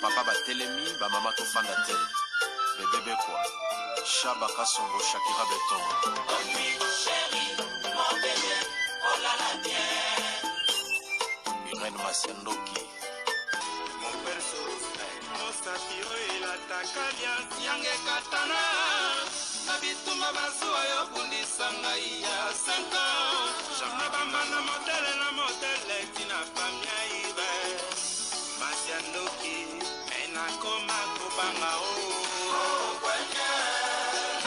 papa batelemi bamama tofanda te bebebe kwa Shaba Kasongo Shakira Beton Irene Masiandoki Mon perso Mosatio ila takalia Yange katana Nabituma bazua yo kundisanga iya 5 ans Jamna bamba na modele Tina pamia ibe Masiandoki Ena koma kubanga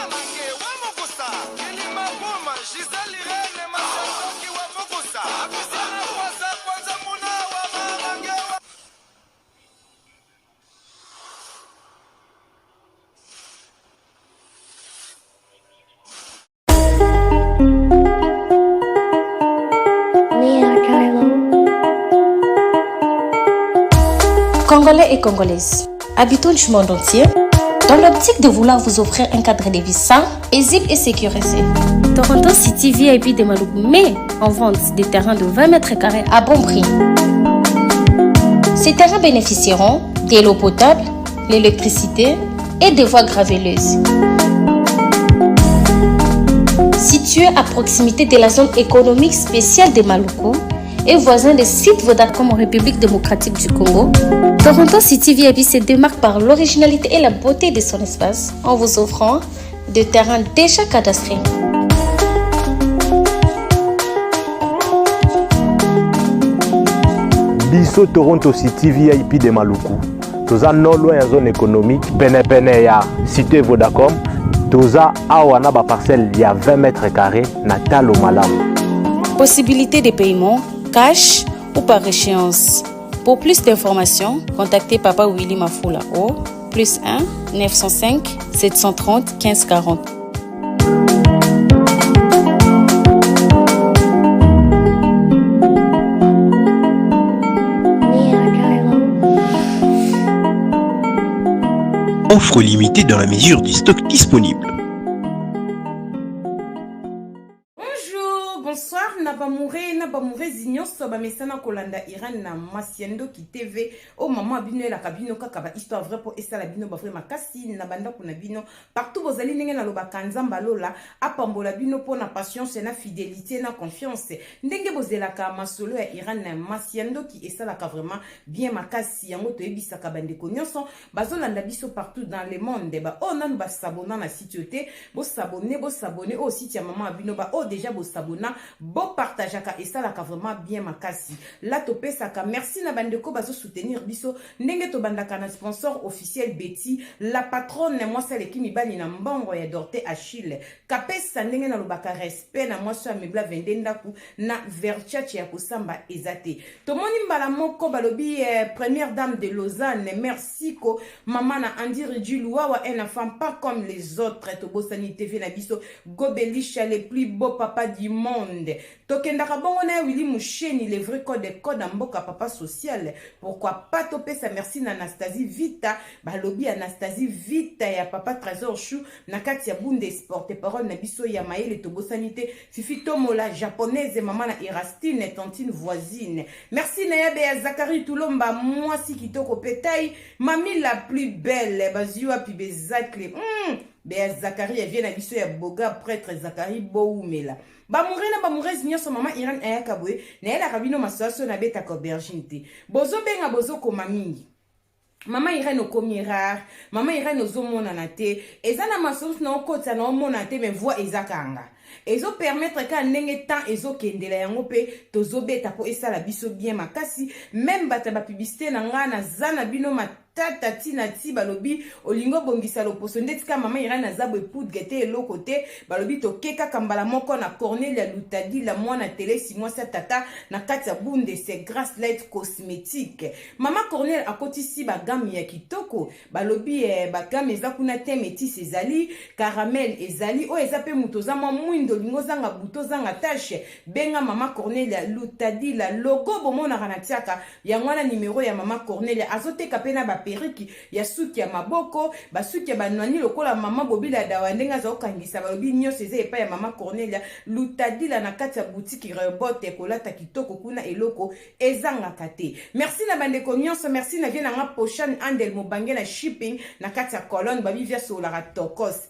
Amange wa Mokusa Kilima Buma Giselle Irene Masiandoki wa Mokusa Akusina kwanza muna wa Mamange wa Congolais et Congolaises, habitants du monde entier, dans l'optique de vouloir vous offrir un cadre de vie sain, paisible et sécurisé, Toronto City VIP de Maluku met en vente des terrains de 20 mètres carrés à bon prix. Ces terrains bénéficieront de l'eau potable, l'électricité et des voies gravelleuses. Situé à proximité de la zone économique spéciale de Maluku et voisin des sites Vodacom en République démocratique du Congo, Toronto City VIP se démarque par l'originalité et la beauté de son espace en vous offrant des terrains déjà cadastrés. Biso Toronto City VIP de Maluku. Toza non loin en zone économique, pene ya cité Vodacom. Toza awana ba parcelle il y a 20 mètres carrés na talo malamu. Possibilité de paiement, cash ou par échéance. Pour plus d'informations, contactez Papa Willy Mafoula au +1 905 730 15 40. Offre limitée dans la mesure du stock disponible. Nabamure Zignon Soba Mesana Kolanda Iran na Masiandoki TV. Oh maman abino la kabino kakaba histoire vrai pour esa la bino bavre makasi na banda kuna bino partout vos ali ndenge na loba kanzamba lola apambola bino pour na patience na fidélité na confiance ndenge bozela ka masolo ya Iran na Masiandoki esa la ka vraiment bien makasi yango to ebisa ka bande konyoso bazolanda biso partout dans le monde ba oh nan ba s'abonner na site yote bo s'abonner au site ya maman abino ba oh déjà bo s'abonner bo partage et ça la vraiment bien makasi la topé saka merci na bandeko bazo soutenir biso ndenge to bandaka na sponsor officiel Betty la patronne moi celle qui mi bani na mbongo ya Dorte Achille kapesa ndenge na lobaka respect na moi so mebla vendenda ku na verchache ya kosamba ezate to moni mbala moko balobi première dame de Lausanne merci ko maman na Andiri Djuluwa un enfant pas comme les autres to bosani TV na biso gobelisha les plus beaux papas du monde tokenda kabongo na Willy Moucheni les vrais codes en mboka papa social pourquoi pas toper sa merci na Anastasie Vita balobi Anastasie Vita ya papa Trésor Chou na kati ya bunde sport et parole na biso ya maele to bosanité Fifi Tomola japonaise maman na Erastine tantine voisine merci na yabe ya Zakari Tulomba moi si kitoko petai mami la plus belle baziwa pi bezakle Béa Zakari vient na biso ya boga prêtre Zakari Boumela Bamure Zignon maman Iran ayakabwe na ela kabino masoso na beta ko berginte bozo benga bozo koma mingi Mama Irene okomi rare, mama Irene ozomona na te, eza na masoso na okota na omona te me voix ezakanga. Ezo permettre ka ndenge temps ezo kendela yango pe tozobeta po esala biso bien makasi, même bata ba publicité na nga na zana bino tata tina ti balobi olingo bongisa loposo ndetika mama Irene azabo epoud gete eloko te balobi to keka kambala moko na Cornelia Lutadi la mwana télé si moi sa tata na kati ya bunde c'est grâce light cosmétique mama Cornelia akotisi ba gamme ya kitoko balobi ba gamme eza kuna te métis ezali caramel ezali o eza pe mutoza mwa mwindo lingo zanga buto zanga tache benga mama Cornelia Lutadi la logo bomona kana tiaka ya mwana numéro ya mama Cornelia azoteka pe na ba periki ya suki ya maboko basuki ya banwani lokola mama bobila dawa ndenge azokangisa balobi nyonso eza epai ya mama Cornelia lutadila na kati ya boutique rebote kolata kitoko kuna eloko ezangaka te. Merci na bandeko nyonso, merci na vie na nga Pochan Andel mobange na shipping na kati ya Colonne babi via solara tokos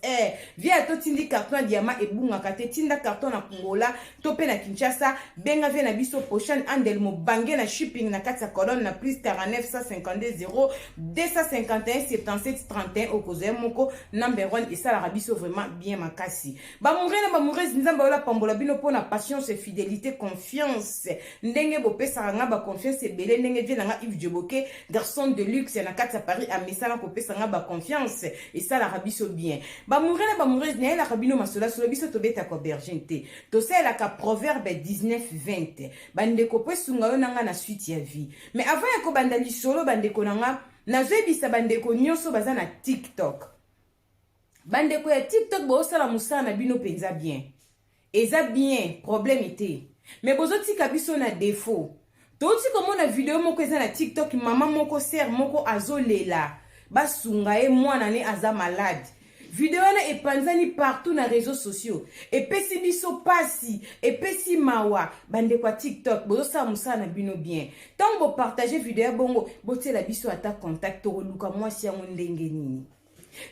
via to tindi carton ya diamant ebungaka te tinda carton na Kongola to pe na Kinshasa benga via na biso Pochan Andel mobange na shipping na kati ya Colonne na plus 49 152 251 77 31 okozoya moko number 1 et ça la rabiso vraiment bien makasi ba mourez nzamba ola pambola bino pona patience et fidélité confiance ndenge bopesa nga ba confiance ebele ndenge vie na nga Yves Djoboke garçon de luxe na kati ya Paris a mesala kopesa nga ba confiance et ça la rabiso bien ba mourez na la rabino masola solo biso tobeta ko bergente to sela ka proverbe 19:20 bande ko pesunga yo nanga na suite ya vie mais avant ya ko banda lisolo bande ko nanga nazebisa bande ko nyonso baza na TikTok bande ko ya TikTok bo sala musana bino penza bien eza bien problème était mais bozotika biso na défaut toti komona video moko eza na TikTok mama moko ser moko azolela basunga e mwana ne aza malade video na epanzani partout na réseaux sociaux epesi biso pasi epesi mawa bande kwa TikTok bozosa musana bino bien tant bo partager video bongo botela biso ata contact to luka mwasi yango ndenge nini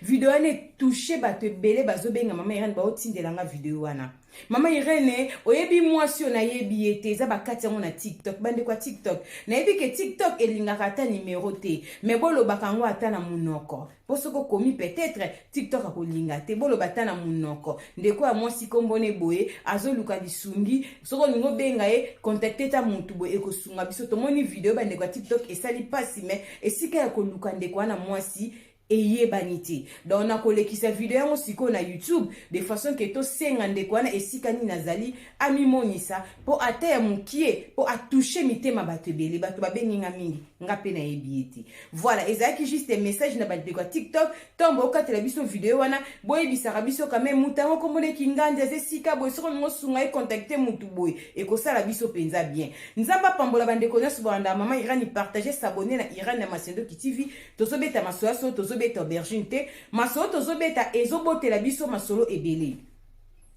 video ne touché bato ebele bazobenga mama Irene ba otindelanga video wana mama Irene oyebi mwasi na yebi ete eza bakati yango na TikTok bande kwa TikTok na yebi ke TikTok elingaka ata numéro te mais bolo bakango ata na munoko posoko komi peut-être TikTok akolinga te bolo bata na munoko ndeko ya mwasi kombone boye azoluka lisungi soko ningo benga e contacter ta muntu boye ekosunga biso tomoni video bande kwa TikTok esali pasi mais esika ya koluka ndeko na mwasi eye banité donc na kolekisa video yango siko na YouTube de façon que to senga ndeko wana esika ni nazali amimonisa po ate ya mukie po atoucher mitema batebele bato babenginga mingi ngape na ebieti voilà ezaki juste un message na bande kwa TikTok tombo okatela biso video wana boye bisaka biso quand même mutango komone kinganja zesika boye soko ngo sunga e contacter mutu boye e ko sala biso penza bien nzamba pambola bande ko nyoso banda mama Irani partager s'abonner na Irani na Masendo TV tozobeta masoaso tozobeta berginte masolo tozobeta ezobotela biso masolo ebele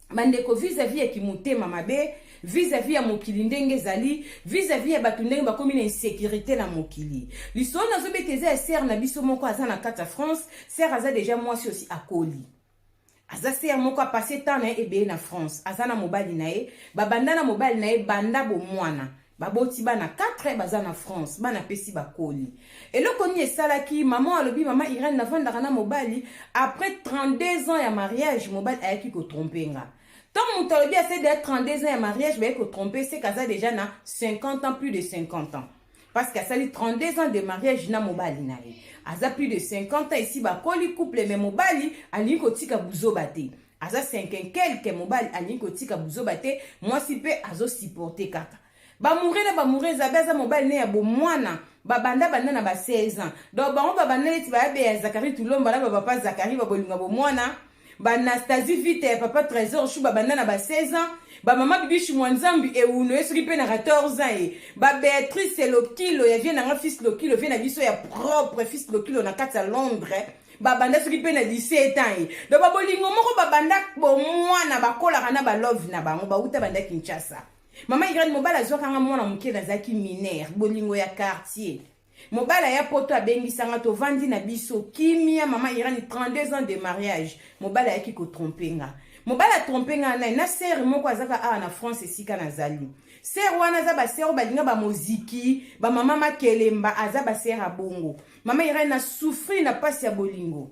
bandeko vis-à-vis ya kimutema mabe vis-à-vis ya mokili ndenge zali vis-à-vis ya bato ndenge bakomi na insécurité na mokili lisolo nazobeta eza ya ser na biso moko aza na kati ya France ser aza déjà mwasi aussi akoli aza ser moko a passé temps na ebele na France aza na mobali na ye babanda na mobali na ye banda bomwana baboti bana 4 baza na France bana pesi bakoli eloko ni esalaki maman alobi mama Irene navandaka na mobali après 32 ans ya mariage mobali ayaki ko tromper nga tant mutu alobi ase de 32 ans ya mariage ba ko tromper c'est kaza déjà na 50 ans plus de 50 ans parce que ça li 32 ans de mariage na mobali na ye aza plus de 50 ans ici bakoli couple mais mobali ali ko tika buzoba te aza 5 quelque mobali ali ko tika buzoba te mwasi pe azo supporter kaka ba mourir zabaza mobile ne ya bomwana babanda banda na ba 16 ans donc bango babanda leti ba be ya Zakari Tulomba na papa Zakari ba bolinga bomwana ba Anastasie Vite papa Trésor chou babanda na ba 16 ans ba mama bibishi mwanzambi e uno esuki pe na 14 ans e ba Béatrice Lokilo ya vient na fils Lokilo vient na biso ya propre fils Lokilo na kati ya Londres babanda soki pe na 17 ans e donc ba bolingo moko babanda bomwana bakola kana ba love na bango ba uta banda Kinshasa mama Irene mobala zwakanga mwana muke na zaki minere bolingo ya quartier mobala ya poto abengisanga to vandi na biso kimia mama Irene 32 ans de mariage mobala yaki ko trompenga mobala trompenga na ser moko azaka a na France esika na zali ser wana za ba ser balinga ba moziki ba mama Makelemba aza ba ser abongo mama Irene na souffrir na pasi ya bolingo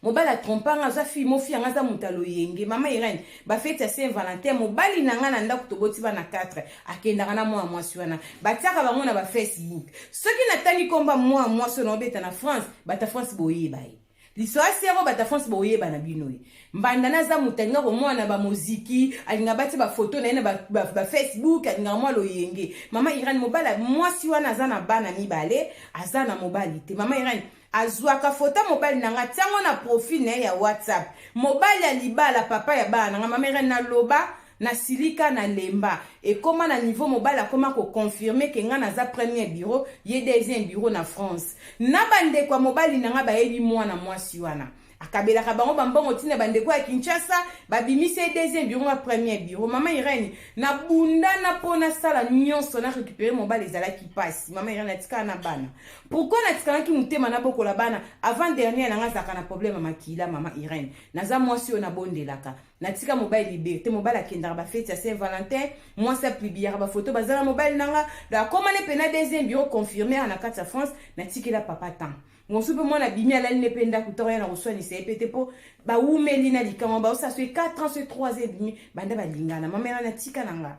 mobala trompanga za fi mo fi anga za mutalo yenge mama Irene ba fête Saint Valentin mobali nanga na ndako toboti bana 4 akenda na mwa mwasi wana bataka bango na ba Facebook soki natani komba mwa mwasi na obeta na France bata France boyeba liso asero bata France boyeba na bino mbanda na za mutanga ko mwana ba muziki alinga bati ba photo na ina ba Facebook alinga mwa lo yenge mama Irene mobala mwasi wana aza na bana mibale aza na mobali te mama Irene azwaka fota mobali nanga tiango na profil na ya WhatsApp mobali ya libala papa ya bana nga mama Irene na loba na silika na lemba et comment na niveau mobile comment ko confirmer que nga na za premier bureau ye deuxième bureau na France na bande kwa mobile na nga ba yebi mwana mwasi wana akabela ka bango bambongo tina bande kwa Kinshasa babimise deuxième bureau na premier bureau mama Irene na bunda na pona sala nyonso na récupérer mobile ezala ki passe mama Irene atika na bana pourquoi na tika ki mutema na boko la bana avant dernier na nga zaka na problème makila mama Irene naza mwasi ona bondelaka natika mobile liberté mobile akendara ba fête ya Saint-Valentin moi ça publier ba photo bazala mobile nanga da komane pena deuxième bureau confirmé en akata France natikela papa temps mon soupe moi na bimi ala ne penda kutoya na usoni CPT po ba umeli na likama ba ça soit 4 ans sur 3 ans et demi banda ba lingana mama era natika nanga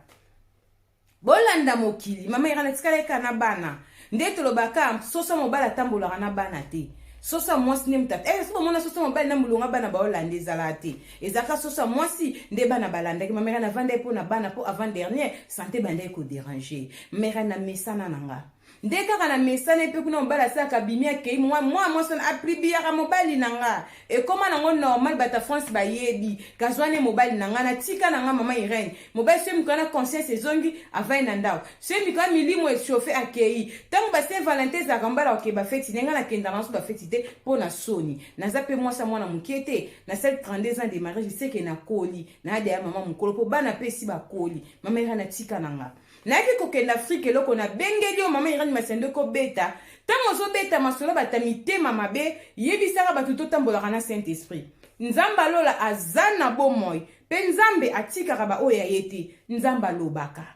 bolanda mokili mama era natika leka na bana ndeto lobaka soso mobile atambola na bana te sosa mwasi ne mtata so mona sosa mobile na mulunga bana ba Hollande ezala te ezaka sosa mwasi nde bana balanda ki mamera na vanda po na bana po avant dernier santé banda ko déranger mera na mesana nanga ndeka kana mesana pe kuna mbala saka bimia ke moi son aplibia ka mobile nanga et comment nango normal bata France ba yebi kazwane mobile nanga na tika nanga mama Irene mobile se mkana conscience ezongi avant na ndao se mika milimo e chauffer akei tango ba Saint Valentin za kambala ke ba fête nenga na kenda ranso ba fête te po na soni na zape moi sa mwana mukete na celle 32 ans de mariage je sais que na koli na de mama mukolo po bana pe si ba koli mama Irene na tika nanga na ki ko ke na Afrique loko na bengeli o mama Irene masende ko beta tango zo beta masolo batamite mama be yebisaka batuto tambola na Saint-Esprit nzamba lola azana bomoy pe nzambe atika ba oya yete nzamba lobaka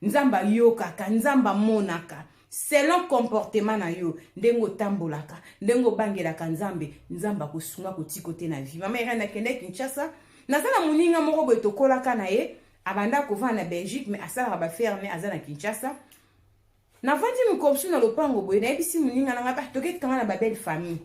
nzamba yokaka nzamba monaka selon comportement na yo ndengo tambolaka ndengo bangelaka nzamba kosunga kotikote na vie mama Irene akende Kinshasa nazala muninga moko boye tokolaka na ye abanda kova na Belgique mais asala ba ferme azana Kinshasa na vandi mukopsu na lopango boye na ebisi muninga nanga ba toke kanga na ba belle famille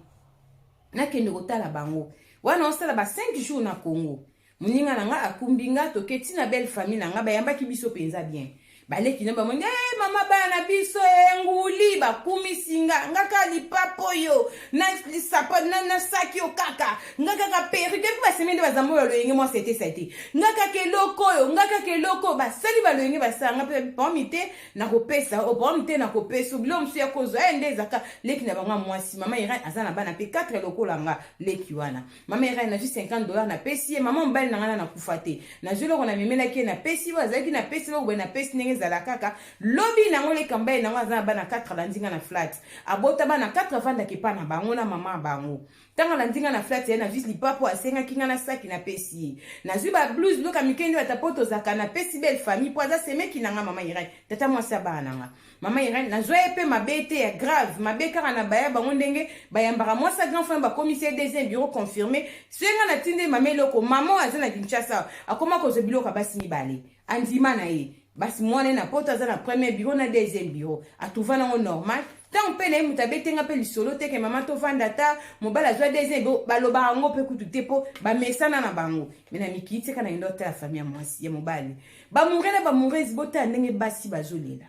na kende kotala bango wana osala ba 5 jours na Congo muninga nanga akumbinga toke tina belle famille nanga ba yamba ki biso penza bien baleki na bamonga mama bana biso enguli bakumisinga ngaka lipapo yo na lisapo na saki o kaka ngaka ka perike ba semende bazambo lo yenge moi c'était ngaka ke loko ba sali ba lo yenge ba sanga pe pomite na kopesa o pomite na kopesa bilo msu ya kozo ende zaka leki na banga mwasi mama Irene azana bana pe 4 loko langa leki wana mama Irene na ju $50 na pesi mama mbali nanga na kufate na jelo kona memela ke na pesi bazaki na pesi lo na pesi nenge zala kaka lobby nango le kambaye nango azana bana 4 landinga na flat abota bana 4 vanda ke pana bango na mama bango tanga landinga na flat na vis lipapo asenga kinga na saki na pesi na zuba blues loka mikende watapoto zaka na pesi belle famille po aza semeki nanga mama Irene tata mwasa bana nanga mama Irene na zoe pe mabete ya grave mabeka na baya bango ndenge bayambara mwasa grand frère ba commissaire deuxième bureau confirmé senga na tinde mameloko mama azana Kinshasa akoma ko zebiloko basi mibale andima na ye basi mwana na poto azana premier bureau na deuxième bureau atuvana ngo normal tant pe na mutabete nga pe lisolo te ke mama to vanda ta mobala zwa deuxième bureau baloba ngo pe kutu po ba mesana na bango mena mikiti kana ndota ya famille mwasi ya mobali ba murena ba murezi bota ndenge basi bazolela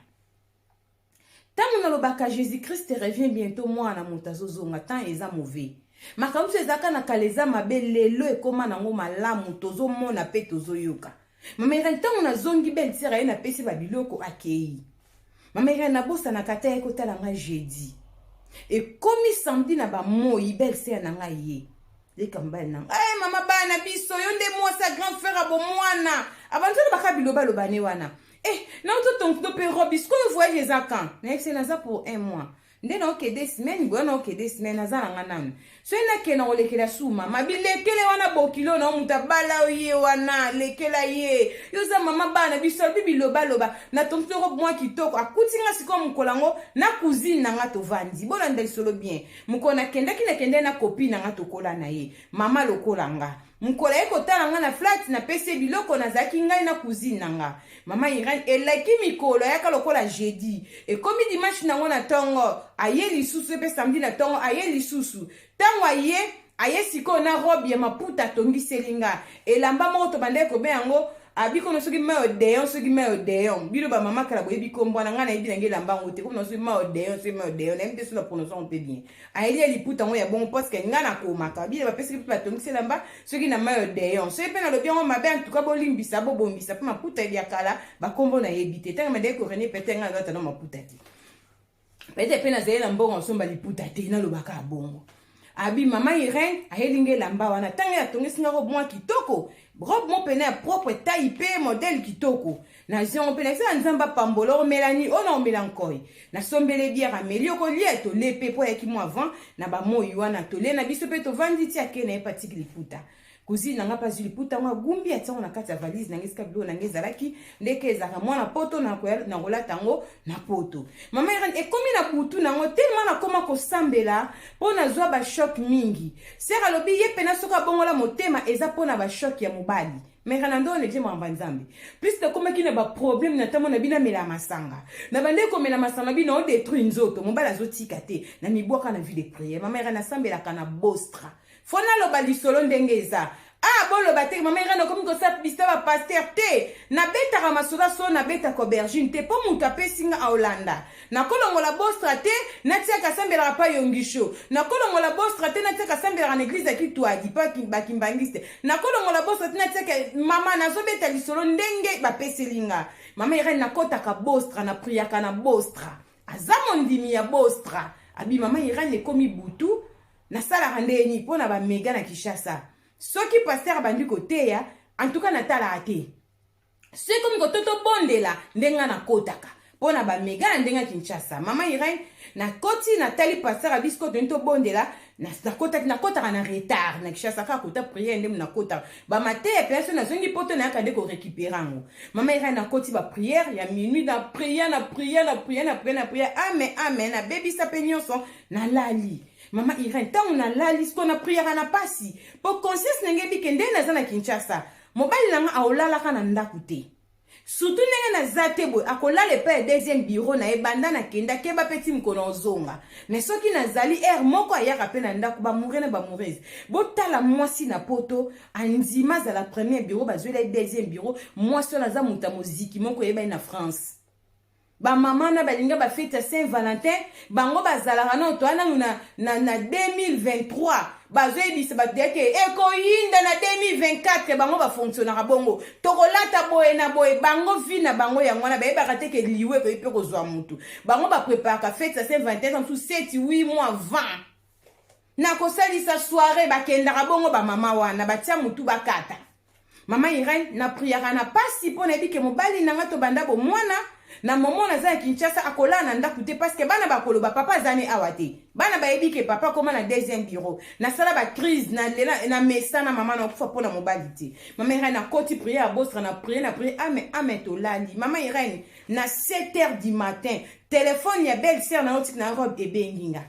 tango na lobaka Jésus Christ revient bientôt mwana mutazo zonga tant eza mauvais makamso ezaka na kaleza mabelelo ekoma nango malamu tozo mona pe tozo yoka mama Irene tango na zongi belle sera ye na pesi ba biloko akei mama Irene na bosa na kata ye kotala nga jeudi et comme samedi na ba moi belle sera na nga ye le kambal na mama bana biso yo nde moi sa grand frère abo mwana abantu ba biloba lobane wana na to ton pe robis ko voyage za quand na c'est na za pour 1 mois ndena oke des semaines bona oke des semaines azana ngana so ina kena olekela suma mabilekele wana bokilo na mutabala ye wana lekela ye yoza mama bana biso bibiloba loba na tonto robe moi kitoko akutinga siko mukolango na cousine na ngato vandi bona ndel solo bien mukona kenda kende na copine na ngato kola na ye mama lokolanga mukola eko tala nga na flat na pese biloko na zaki ngai na cousine nanga mama Irene elaki mikolo yaka lokola jeudi et comme dimanche nango na tongo aye lisusu pe samedi na tongo aye lisusu tango aye siko na robe ya maputa tongi selinga elamba moko to bande ko be yango abi kono soki ma odeyon soki ma odeyon bino ba mama kala boyebi kombo na ngana ebi ngela mbango te kono soki ma odeyon soki ma odeyon na mpe la prononciation peut bien aili liputa ngo ya bon parce que ngana ko maka bino ba pesi pa tongisi lamba soki na ma odeyon so pe na lobi ngo mabe en tout cas bolimbisa bo bombisa pa maputa ya kala ba kombo na yebite tanga made ko rene pete ngana ngata no maputa ti pete pe na zela mbongo somba liputa te na lobaka bongo abi mama Irene ahelinge lamba wana tanga ya tongisi ngo bon kitoko robe mon pene propre taille pe modèle kitoko na zion pene sa nzamba pambolo melani ona melankoi na sombele bière amelio ko lieto lepe po ya kimo avant na ba moyi wana tole na biso pe to vandi ti akene epatiki liputa kuzi nanga pas liputa nga gumbi atango na kati ya valise nanga eska bilo nanga ezalaki ndeke ezaka mwana poto na kola tango na poto mama Irene ekomi na butu nango tellement na koma kosambela pona zwa ba choc mingi sera lobi ye pena soka bongola motema eza pona ba choc ya mobali mais ranando ne je mamba nzambe plus de koma kina ba problème na tamo na bina mela masanga na bande ko mela masanga bina o détruire nzoto mobali azotika te na mibwaka na vie de prière mama Irene asambela kana bostra fona lo balisolo ndengeza bolo bate mama Irene comme ko sa pista ba pasteur te na beta ka masura so na beta ko bergine te po mutu apesinga a Holanda na kolongola bostra te na tia ka sambela pa yongisho na kolongola bostra te na tia ka sambela na église ki tuadi pa ki bakimbangiste na kolongola bostra te na tia ka mama na zo beta lisolo ndenge ba peselinga mama Irene na kota ka bostra na priaka na bostra azamondimi ya bostra abi mama Irene komi butu na sala randeni pona ba mega na Kishasa soki pasteur bandi koteya en tout cas na tala ate c'est comme ko toto bondela ndenga na kotaka pona ba mega na ndenga Kinshasa mama Irene na koti na tali pasteur abisko to bondela na kota na retard na Kishasa ka kota prière ndem na kota ba maté personne na zongi poto na kande ko récupérer ngo mama Irene na koti ba prière ya minuit na prière amen na baby sa penyonso na lali mama Irene tangu na lali sko na prière na pasi po conscience nenge bikende na zana Kinshasa mobali nanga aolala kana ndaku te surtout nenge na zatebo akolala pe deuxième bureau na ebanda na kenda keba petit mkono ozonga mais soki na zali air moko ayaka pe na ndaku ba mourir na ba mourir botala mwasi na poto andima za la premier bureau bazwela deuxième bureau mwasi na za muta muziki moko yeba na France ba mama na balinga ba fête Saint-Valentin bango bazalaka na to ana na 2023 bazoyebisa bateke ekoyinda na 2024 bango ba fonctionnera bongo tokolata boye na boye bango vi na bango ya mwana ba yeba kateke liwe ko ipe ko zwa mutu bango ba prépare ka fête Saint-Valentin sous 7-8 mois 20 na kosalisa soirée bakendaka bongo ba mama wana batia mutu bakata mama Irene na prière na pasi pona bike mobali nanga to banda bo mwana na momo na za Kinshasa akola na ndaku te parce que bana bakolo ba papa zane awate bana ba ebike papa koma na deuxième bureau na sala ba crise na lela na mesa na mama na kufa pona mobali te mama Irene na koti prière bostra na prière amen to lali mama Irene na 7h du matin téléphone ya belle sœur na otik na robe ebenginga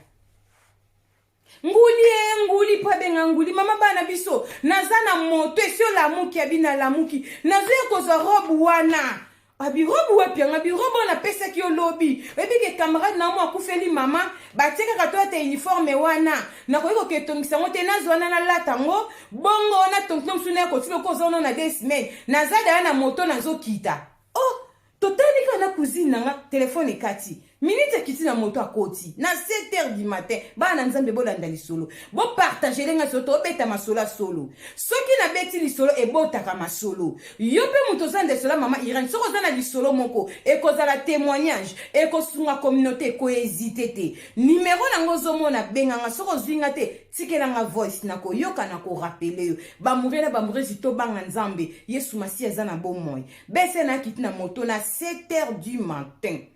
nguli pa benga nguli mama bana biso nazana moto esio la muki abina la muki nazo ko za robe wana abi robe wapianga bi robe na pesa ki olobi ebi ke camarade na mo akufeli mama batika ka to ate uniforme wana na ko iko ke tongisa ngote nazwana na latango bongo na tongtom suna ko tilo ko zono na 2 semaines nazada na moto nazo kita oh totali kana cousine nga téléphone kati minute kiti na moto akoti na 7h du matin bana nzambe bolanda lisolo bo partager lenga soto obeta masola solo soki na beti lisolo ebotaka masolo yo pe moto zande sola mama Irene soko zana lisolo moko ekozala témoignage ekosunga communauté ko hésiter te numéro nango zomona benganga soko zwinga te tikelanga voice nako yoka nako rappeler yo ba mourir zito banga nzambe Yesu masi azana bomoy bese na kiti na moto na 7h du matin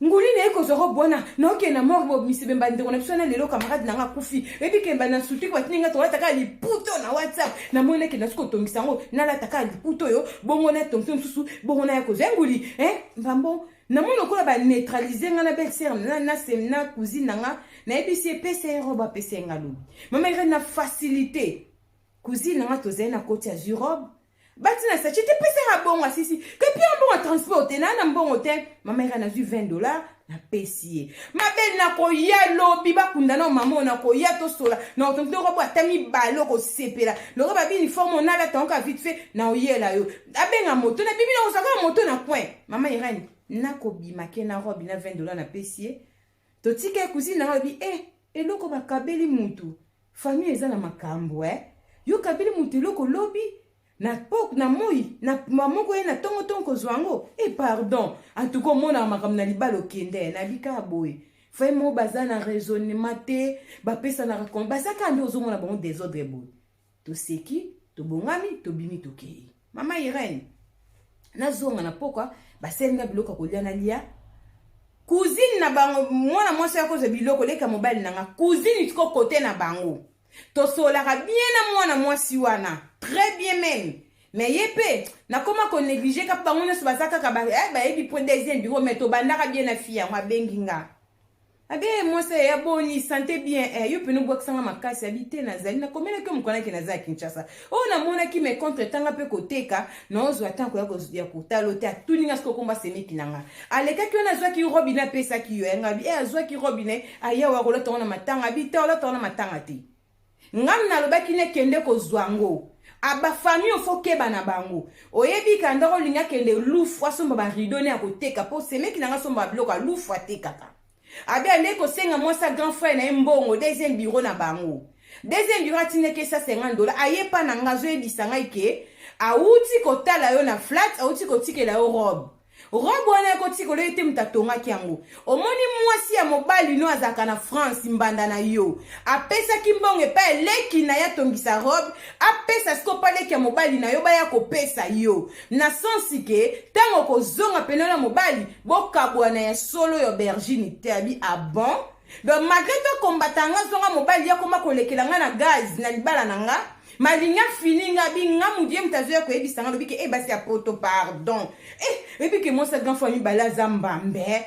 nguli ne eko zoro bona na oke na morbo misebemba ndeko na bisona lelo camarade nanga kufi ebi kemba na suti kwa tinga to taka liputo na WhatsApp na mone ke na siko tongisa ngo na la taka liputo yo bongo na tongisa msusu bongo na eko zenguli mbambo na mono ko ba neutraliser nga na belle sœur na semna cousine nanga na ebisi pese roba pese ngalo mama Irene na facilité cousine nanga to zena koti ya robe bati na sachi te pesa bongo asisi ke pi bongo transport na mbongo te mama ira na zu $20 na pesi mabel na ko ya lobi bakunda na mama na ko ya to sola na otonto ko bota mi balo ko sepela loko ba bi uniforme na la tonka vite fait na oyela yo abenga moto na bibi na osaka moto na point mama ira na ko bima ke na robi na $20 na pesi to tike cousine na robi eloko bakabeli mutu famille eza na makambo yo kabeli mutu eloko lobi na pok na moi na mamoko ye na tongo zwango pardon en tout cas mona makambo na libalo kende na bika boy fay mo baza na raisonnement te ba pesa na rakon basaka ndo ozomona bango désordre boy to seki to bongami to bimi to kei mama Irene na zonga na pokwa basenga biloko kolia na lia cousine na bango mwana mwasi yako ze biloko leka mobile nanga cousine tiko côté na bango to solaka bien na mwana mwasi wana très bien même mais yepe na koma ko négliger ka bango na sobasaka ka ba yebi point deuxième bureau mais to bandaka bien na fia mwa benginga moi c'est ya boni santé bien yo pe no boxanga makasi habité na zali na komela ke mukona ke na za Kinshasa na mona ki me contre tanga pe koteka no zo atanko ya kotalo te atuninga sko komba semeki nanga aleka ki ona zwa ki robina pesa ki yo ngabi azwa ki robine aya wa kola tona matanga habité ola tona matanga te ngam na lobaki ne kende ko zwango aba famille ofo keba na bango oyebi ka ndako linga kende lufu asomba ba ridone akoteka po semeki nanga somba bloka lufu atekaka abi aleko senga mwasa grand frère na mbongo deuxième bureau na bango deuxième bureau atineke sa $50 ayepa na ngazo ebisanga ike auti kotala yo na flat auti kotikela yo robe wana kotiko le ete mutatonga kiango omoni mwasi ya mobali no azaka na France mbanda na yo apesa kimbonge pa leki na ya tongisa robe apesa skopa leki ya mobali na yo ba ya kopesa yo na sensi ke tango kozonga peno na mobali bokabwana ya solo yo bergine tabi bon donc malgré to combatanga zonga mobali ya koma kolekelanga na gaz na libala nanga malinga fininga binga mudie mtazoya ko ebisanga lobike basi ya poto pardon ebike mo sa grand famille bala zambambe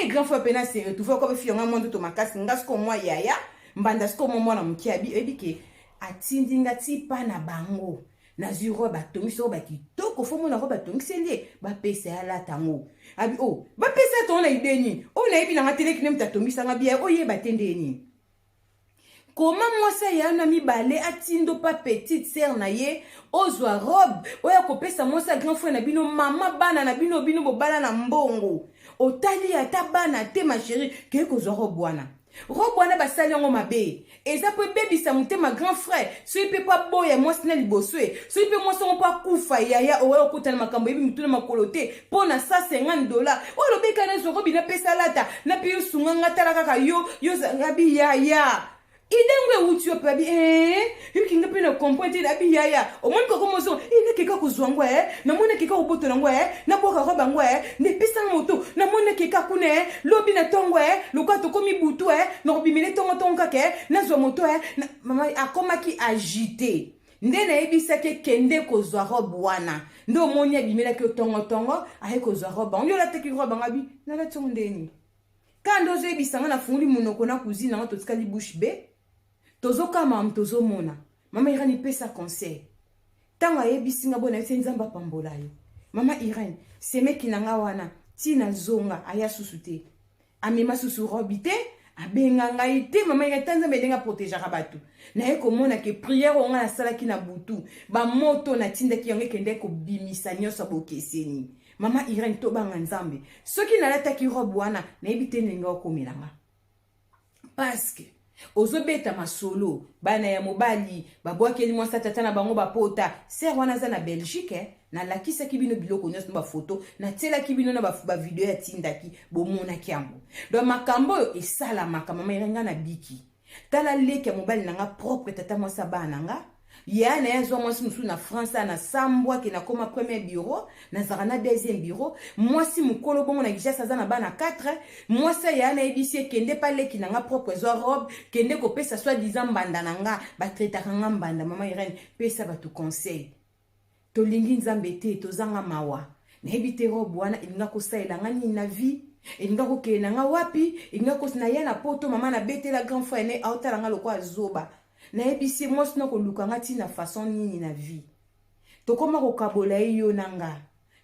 grand fois pena sérieux tout fois ko fionga mondo to makasi ngasko mwa yaya mbanda sko mo mwana mkiabi ebike atindinga tipa na bango na zuro batongiso bakitoko fo mona ko batongiselie ba pesa ya latango abi ba pesa to na ideni na ebi na ngatele kine mtatongisanga bia ye batendeni. Comment moi ça y a un ami balé atindo pas petite sœur na ye ozwa robe oya kopesa moi ça grand frère na bino mama bana na bino bobala na mbongo otali ata bana te ma chérie ke ko zo robe wana basali ngo mabe eza pe baby sa mutema grand frère so ipe pa boya moi sina liboswe so ipe moi so pa kufa yaya oya okutana makambo ebi mituna makolote pona $50 olobeka na zo robe na pesa lata na pe yosunga ngata kaka yo zangabi yaya idengwe utio pabi yukinga pena kompointe dabi yaya omoni ko komozo keka kuzwangwa na mona keka oboto na ngwa na boka roba ngwa ne pesa moto na mona keka kune lobi na tongwa lokato komi butu na robimele tongo kake na zwa moto na mama akoma ki agité ndena ebisa ke kende kozwa robe wana ndo moni abimela ke tongo ahe kozwa robe on yola teki robe ngabi na la tongo ndeni kando zo ebisa na funguli munoko na cuisine na to tikali bouche be tozo kama mtozo mona mama Irene pesa conseil tanga yebisinga bona ese nzamba pambola yo mama Irene semeki nanga wana tina zonga aya susute amema susu robite abenga ngaite mama Irene tanza medenga protéger batu na eko mona ke prière onga na sala ki na butu ba moto na tinda ki yonge kende ko bimisa nyoso bokeseni mama Irene to banga nzambe soki na lata ki robe wana na ebite nenga okomelanga parce que ozobeta masolo bana ya mobali babwakeli mwasa tata na bango bapota ser wana za na Belgique na lakisa kibino biloko nyos na ba photo na tela kibino na ba video ya tindaki bomona kiambo do makambo yo esala makama irenga na biki tala leki ya mobali nanga propre tata mwasa bana nga ya na yazo mwasi musu na France na sambwa ke na koma premier bureau na zarana deuxième bureau mwasi mukolo bongo na gijasa za na bana 4 mwasi ya na ebisi kende pale ki nanga propre zo robe kende ko pesa soit disant mbanda nanga ba traiter nga mbanda mama Irene pesa ba tu conseil to lingi nzambe te to zanga mawa na ebite robe wana ilinga ko saela ngani na vie ilinga ko ke nanga wapi ilinga ko na yana poto mama na bete la grand frère ne autala nga lokwa zoba na ebisi mwasi na ko lukanga ti na façon nini na vie tokoma kokabola ye yo na nga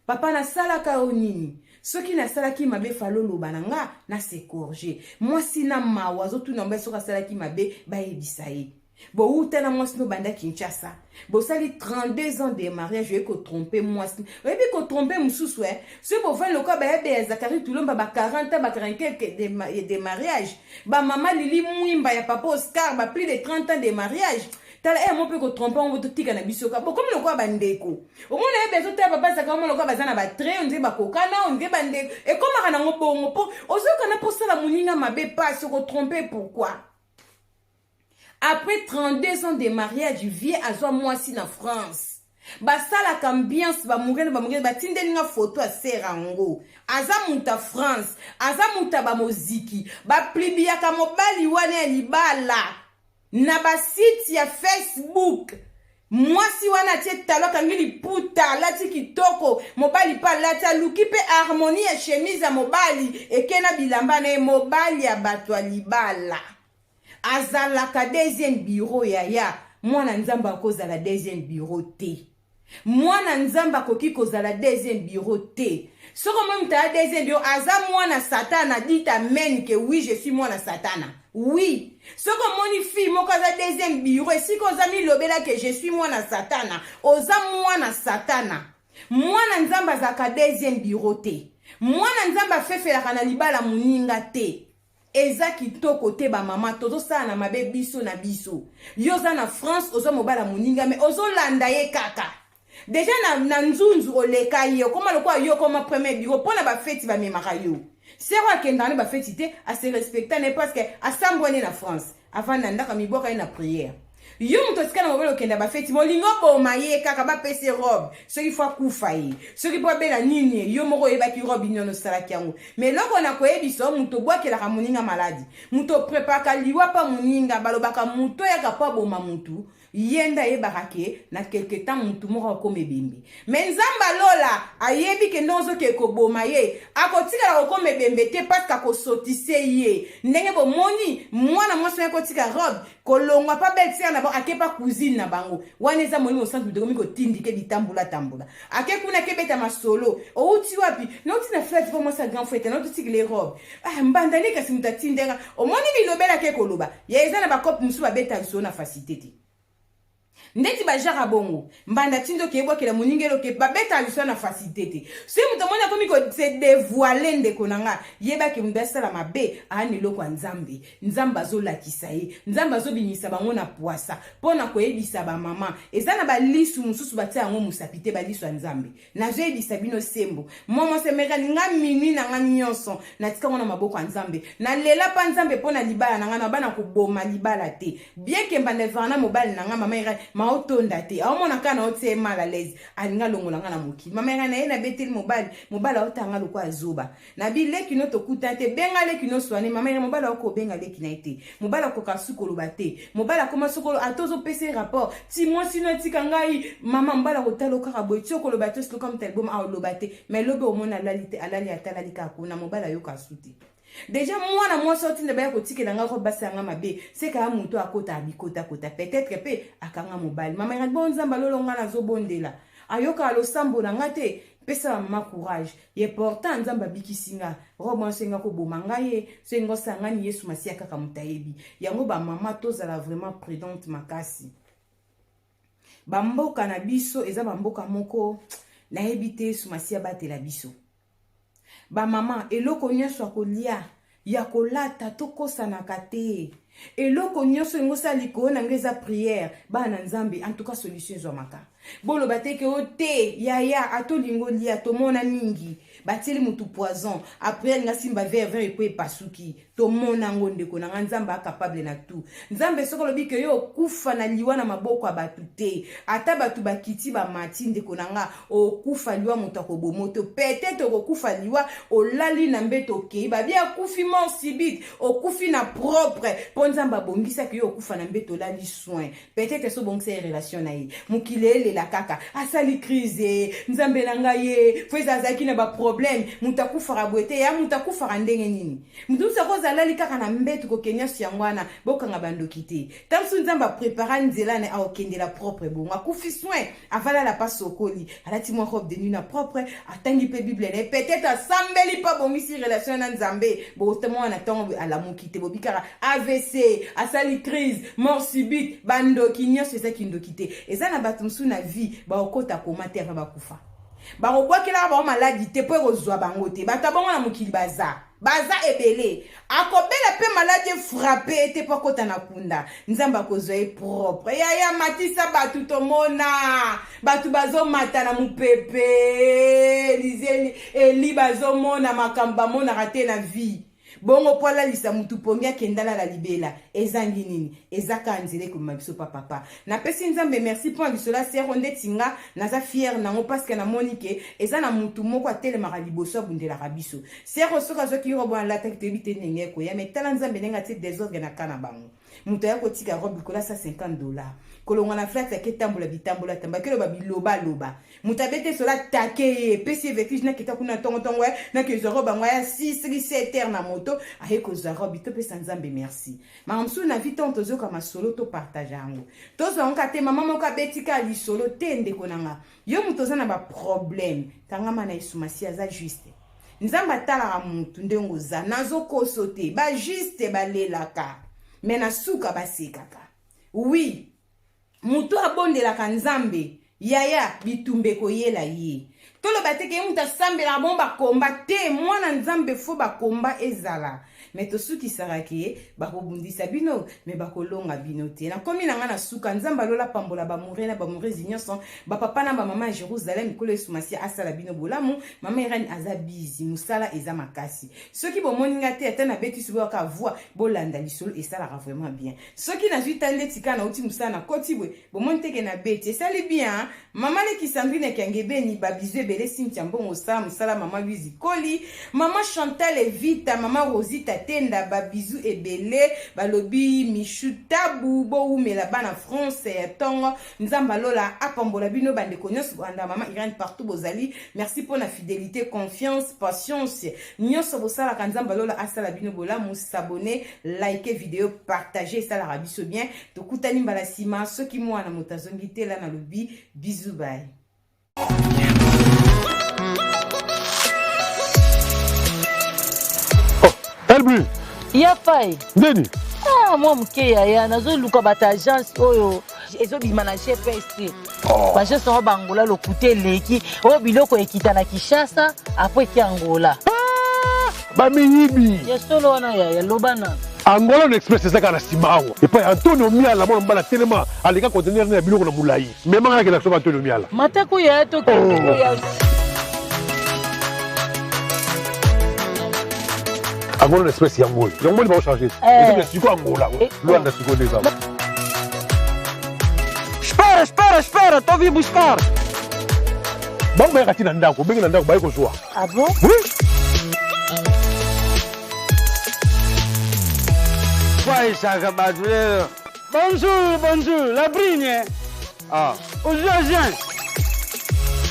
papa nasalaka yo nini soki nasalaki mabe falo loba na nga nasekorge mwasi na mawa azotuna mbe soki asalaki mabe bayebisa ye bouta na mwasi no banda Kinshasa bosali 32 ans de mariage oye kotrompe mwasi oyebi kotrompe mosusu soki bovani lokola bayebe ya Zakari Tulomba ba 40 ans ba 40 de mariage bamama Lili Mwimba ya papa Oscar ba plus de 30 ans de mariage tala mo pe kotrompe on bototika na bisoka bo comme lokola bandeko omona yebe zotala papa Zakari mo lokola bazana ba tre on ba kokana on bandeko e comme kana ngo bongo po ozoka na posala muninga mabe pas kotrompe pourquoi. Après 32 ans de mariage, vient à soi moi si en France. Basala ambiance ba mourir ba tindeli nga photo a serango. Aza muta France, aza muta ba moziki, ba plibia ka mobali wane libala. Na ba site ya Facebook. Moi si wana tie talo kangili puta lati kitoko mobali pa lati luki pe harmonie ya chemise ya mobali ekena bilamba na mobali ya batwa libala. Azalaka deuxième bureau ya mwana nzamba kozala deuxième bureau te mwana nzamba koki kozala deuxième bureau te soko moi mta deuxième bureau aza mwana satana dit amen que oui je suis mwana satana oui soko moni fille moko aza deuxième bureau si koza mi lobela que je suis mwana satana oza mwana satana mwana nzamba zaka deuxième bureau te mwana nzamba fefelaka na libala muninga te eza kitoko te ba mama tozo sala na mabe biso na biso yoza na France ozo mobala muninga me ozo landa ye kaka déjà na nzunzu oleka yo koma lokwa yo koma premier bureau pona ba feti ba memaka yo sero akendane ba feti te a se respecter ne parce que assemblée na France avant na ndaka miboka na prière yo muto tika na mobile okenda ba feti molingo boma ye kaka ba pese robe ce qu'il faut kufa ye ce qui peut bela nini yo moko yeba ki robe nyono sala kyango mais loko na koyebiso muto bwakela ka muninga maladi muto prepaka liwa pa muninga balobaka muto ya kapa boma mutu yenda yebaka ke na quelque temps mutu moko akome bembe mais nzamba lola ayebi ke ndozo ke koboma ye akotika la okome bembe te parce ka kosotise ye ndenge bo moni mwana mwasi ya kotika robe kolongwa pa beltia na ba akepa cuisine na bango waneza moni mo centre de komiko tindike bitambula tambula akekuna kebeta masolo o uti wapi no uti na fête pour moi sa grand fête no uti les robes mbandani kasi mutatindenga o moni bilobela ke koloba yeza na ba cop musu ba beta so na facilité ndeti ba jara bongo mbanda tindo ke bwakela muningelo ke babeta liso na facilité te si mutamona komi ko se dévoiler ndeko nanga yeba ke mbasala mabe ani loko nzambe nzamba zolakisa ye nzamba zobinisa bango na poisa pona koyebisa ba mama ezana ba lisu mususu batia ngo musapite ba lisu nzambe na zoyebisa bino sembo momo semeka nga minui na nga nyonso na tika ngona maboko nzambe na lela pa nzambe pona libala na nga na bana ko boma libala te bien ke mbanda vana mobile na nga mama ira maotonda te aomona kana otie mal à l'aise alinga longola nga na moki mama nga na ye na beteli mobala otanga lokwa azuba na bileki no tokuta te benga leki no swane mama nga mobala ko benga leki na ete mobala ko kasukolo bate mobala koma sukolo atozo pese rapport ti mwasi no tika ngai mama mbala ko talo kaka boy tsokolo bato slo comme tel bom a lobate mais lobe omona lalite alali atala lika ko na mobala yo kasuti déjà moi na moi sorti de ba ko tikela nga ko basanga mabe c'est ka muto akota abikota kota peut-être pe akanga mobile mama nga bonza mbalolo nga na zo bondela ayoka lo sambo na ngate pesa mama courage ye important nzamba bikisinga robo senga ko bomanga ye sengo sanga ni Yesu masia kaka mutayebi yango ba mama tozala vraiment prudente makasi bamboka na biso eza bamboka moko na ebite sumasia batela biso ba mama eloko nyonso akolia ya kolata tokosanaka te eloko nyonso ngosa liko na ngeza prière bana nzambe en tout cas solution ezwamaka bolo bateke o te yaya atolingo lia tomona mingi bateli mutu poison après nga simba verre epo epasuki tomona ngo ndeko na nzambe capable na tout nzambe soko lobi ke yo kufa na liwa na maboko ya batu te ata batu bakiti ba mati ndeko na nga o kufa liwa mutu akobomoto peut-être o kufa liwa o lali na mbeto ke ba bia kufi mort subite o kufi na propre ponzamba bongisa ke yo kufa na mbeto lali soin peut-être so bongisa relation na ye mukilele la kaka asali crise nzambe na nga ye fweza zaki na ba problème mutakufara boete ya mutakufara ndenge nini mutu sakoza lali kaka na mbetu ko Kenya siangwana bokanga bandoki te tamsu nzamba prépara nzela na okendela propre bonga kufi soin avala la pasokoli alati mo robe de nuit na propre atangi pe bible ne peut-être asambeli pa bongisi relation na nzambe botemo na tongo ala mukite bobikara AVC asali crise mort subite bandoki nyonso ezaki ndoki te eza na bato msu na vie baokota komate ava bakufa bakobwakela ba maladi te po ekozwa bango te bato abongo na mokili baza ebele akobela pe maladi frappé te po kota na kunda nzamba kozwa e propre ya matisa batu tomona batu bazomata na mupepe lizeli eli bazomona makamba mona rate na vie bongo pola lisa mutu pongia kendala la libela ezangi nini ezaka nzele ko mabiso papa na pesi nzambe merci pour bisola sero ndetinga naza fier nango parce que na monike ezana mutu moko atelema liboso bundela rabiso sero soka zoki robo la tête bite nenge ko ya metala nzambe nenga te désordre na kana bango mutu ya ko tika robe kola sa $50 kolonga na flat ya ketambola bitambola tamba kelo loba mutabete sola take pesi vertige na kita kuna tongo na ke robe ngwa 6 na moto aheko za robe to pesa nzambe merci mamsu na vita tozo kama solo to partage yango tozo nkate mama moka betika li solo tende konanga yo mutoza na ba problème tangama na isumasi aza juste nzamba tala mutu ndengo za nazo kosote ba juste balelaka mena suka basekaka oui mutu abondelaka nzambe yaya bitumbe koyela ye tolo bateke muta sambela bomba komba te mwana nzambe fo bakomba ezala meto suki sarake bakobundisa bino me bakolonga bino te na komi na ngana suka nzamba lola pambola ba murena ba murezi nyonso ba papa na ba mama Jérusalem kolo esumasi asala bino bolamu mama Irene aza busy musala eza makasi soki bomoninga te atana beti subo ka voix bolanda lisolo esala vraiment bien soki na zuitande tika na uti musala na koti bwe bomonte na beti esali bien mama le Kisandrine Kengebeni babizu bele Cynthia Mbongo musala mama Luizi Koli mama Chantal Evita mama Rosita tenda babizu ebele balobi Michutabu bo umela bana France ya tongo nzamba lola apambola bino bande konyos banda mama Irene partout bozali merci pour la fidélité confiance patience nyonso bosala kanzamba lola asala bino bola s'abonner liker vidéo partager ça la rabiso bien to kutani mbala sima soki mwana motazongi te la na lobi bisous bye. Elbu ya fai nini mwa mke ya nazo luka bata agence oyo ezo bima na GPS baje so bangola lokute leki o biloko ekita na Kishasa apo ki Angola ba minyibi yesolo wana ya lobana Angola no express ezaka na simawo epa Antonio Miala mwana mbala telema alika conteneur na biloko na mulai mema ngaka na soba Antonio Miala matako ya to ya Angola no express yango yango ni ba changer c'est siko Angola Luanda siko déjà espera tô vim buscar bango ya katina ndako bengi na ndako ba iko joa ah bon oui Bonjour, la brigne. Ah. Aujourd'hui,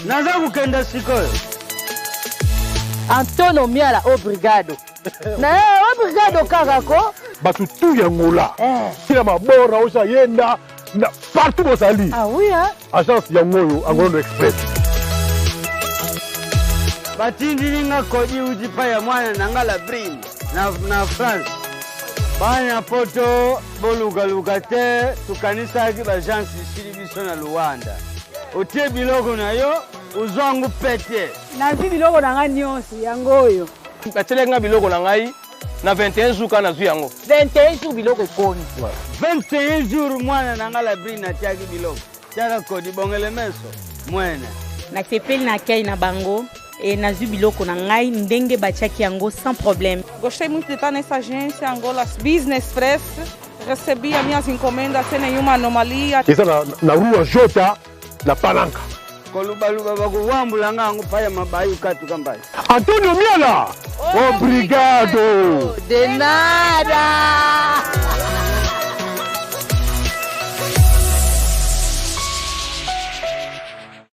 naza kukenda sikoyo. Antonio Miala obrigado. Na obrigado kakako. Batu tu ya Angola. Kila mabora osa yenda na partout bosali. Ah oui hein. Agence ya ngoyo Angola Express. Batindilinga kodi ujipa ya mwana nangala brigne na France. Banya poto boluga te tukanisa ki bagence shiri biso na Luanda. Otie biloko na yo uzwangu pete. Na zi biloko na ngai nyonso yango oyo. Batelenga biloko na ngai na 21 jours kana zu yango. 21 jours biloko ekoni. 21 jours mwana nangala bri na tiaki biloko. Tiaka kodi bongele meso mwene. Na kepeli na kai na bango. E nazu biloko na ngai ndenge batiaki yango sans problème. Gostei muito de estar nessa agência Angola Business Press. Recebi as minhas encomendas sem nenhuma anomalia. Essa na rua Jota na Palanca. Kolubaluba bakuwambula ngangu paya mabayu katu kambai. Antonio Miala. Obrigado. De nada.